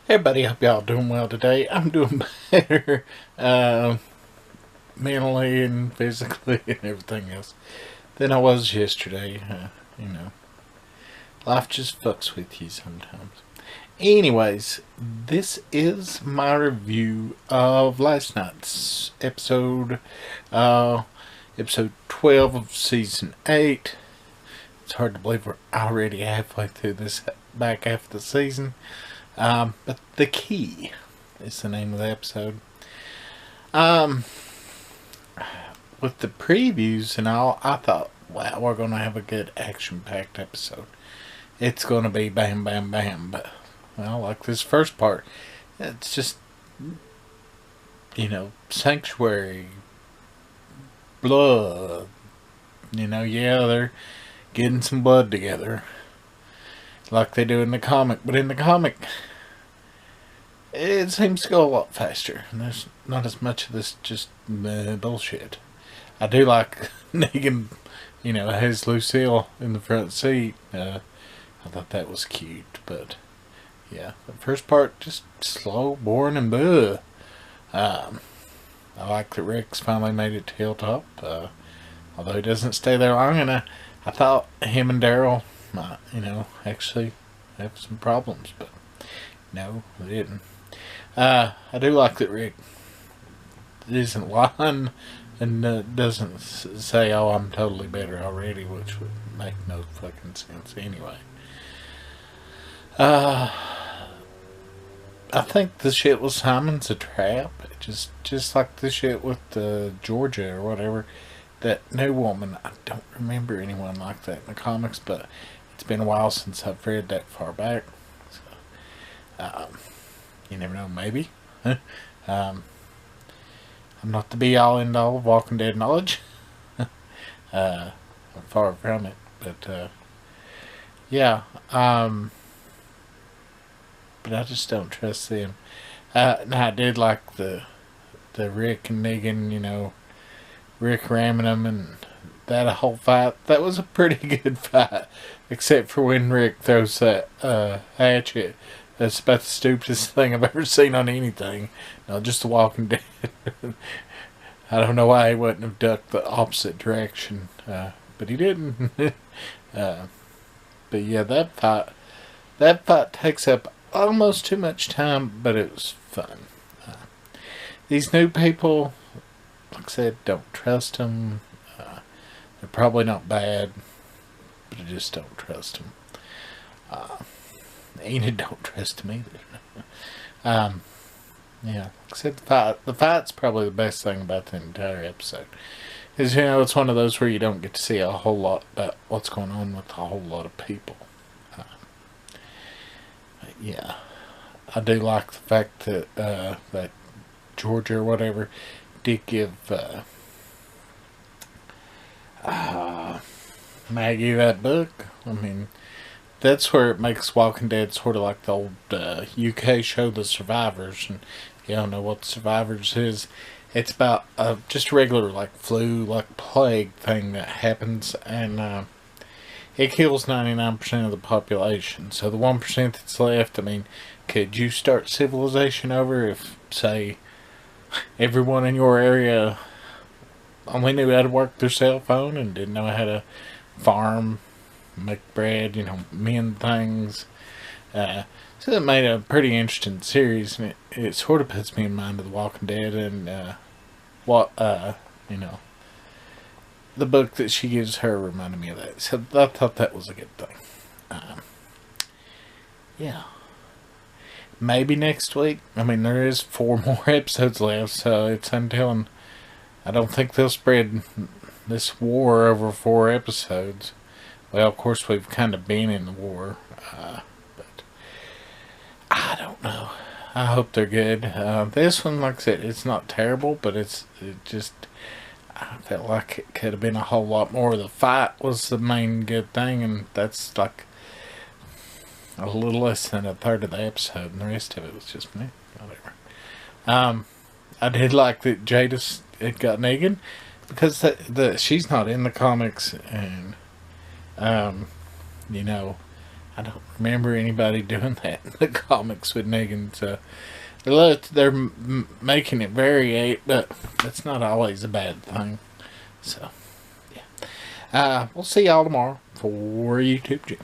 Hey buddy, hope y'all doing well today. I'm doing better, mentally and physically and everything else than I was yesterday. You know, life just fucks with you sometimes. Anyways, this is my review of last night's uh, episode 12 of season 8. It's hard to believe we're already halfway through this back half of the season. But The Key is the name of the episode. Um, with the previews and all, I thought, wow, we're going to have a good action-packed episode. It's going to be bam, bam, bam. But, well, like this first part, it's just, sanctuary, blood. Yeah, they're getting some blood together. Like they do in the comic. But in the comic, it seems to go a lot faster. And there's not as much of this just bullshit. I do like Negan, has Lucille in the front seat. I thought that was cute. But, yeah, the first part, just slow, boring, and bleh. I like that Rick's finally made it to Hilltop. Although he doesn't stay there long. And I thought him and Daryl might, actually have some problems, but no, they didn't. I do like that Rick isn't lying and doesn't say, "Oh, I'm totally better already," which would make no fucking sense anyway. Uh, I think the shit with Simon's a trap. Just like the shit with Georgia or whatever. That new woman, I don't remember anyone like that in the comics, but it's been a while since I've read that far back. So, you never know, maybe. I'm not the be-all, end-all of Walking Dead knowledge. I'm far from it, but, yeah. But I just don't trust them. Now, I did like the Rick and Negan, Rick ramming him and that whole fight. That was a pretty good fight, except for when Rick throws that hatchet. That's about the stupidest thing I've ever seen on anything. No, just The Walking Dead. I don't know why he wouldn't have ducked the opposite direction, but he didn't. But yeah, that fight takes up almost too much time, but it was fun. These new people, like I said, don't trust them. They're probably not bad, but I just don't trust them. Enid don't trust them either. Yeah, like I said, the fight's probably the best thing about the entire episode. Because, it's one of those where you don't get to see a whole lot about what's going on with a whole lot of people. Yeah, I do like the fact that that Georgia or whatever did give Maggie that book. I mean, that's where it makes Walking Dead sort of like the old UK show, The Survivors. And if you don't know what The Survivors is, it's about just a regular like flu, like plague thing that happens, and it kills 99% of the population. So the 1% that's left, I mean, could you start civilization over if, say, everyone in your area only knew how to work their cell phone and didn't know how to farm, make bread, mend things? So it made a pretty interesting series, and it sort of puts me in mind of The Walking Dead and the book that she gives her reminded me of that. So I thought that was a good thing. Yeah. Maybe next week. I mean, there is 4 more episodes left, so it's until I don't think they'll spread this war over 4 episodes. Well, of course, we've kind of been in the war, but I don't know. I hope they're good. This one, like I said, it's not terrible, but it just, I felt like it could have been a whole lot more. The fight was the main good thing, and that's like a little less than a third of the episode, and the rest of it was just me. Whatever. I did like that Jadis it got Negan, because she's not in the comics, and you know, I don't remember anybody doing that in the comics with Negan. So they're making it variate, but that's not always a bad thing. So, yeah. We'll see y'all tomorrow for YouTube Jim.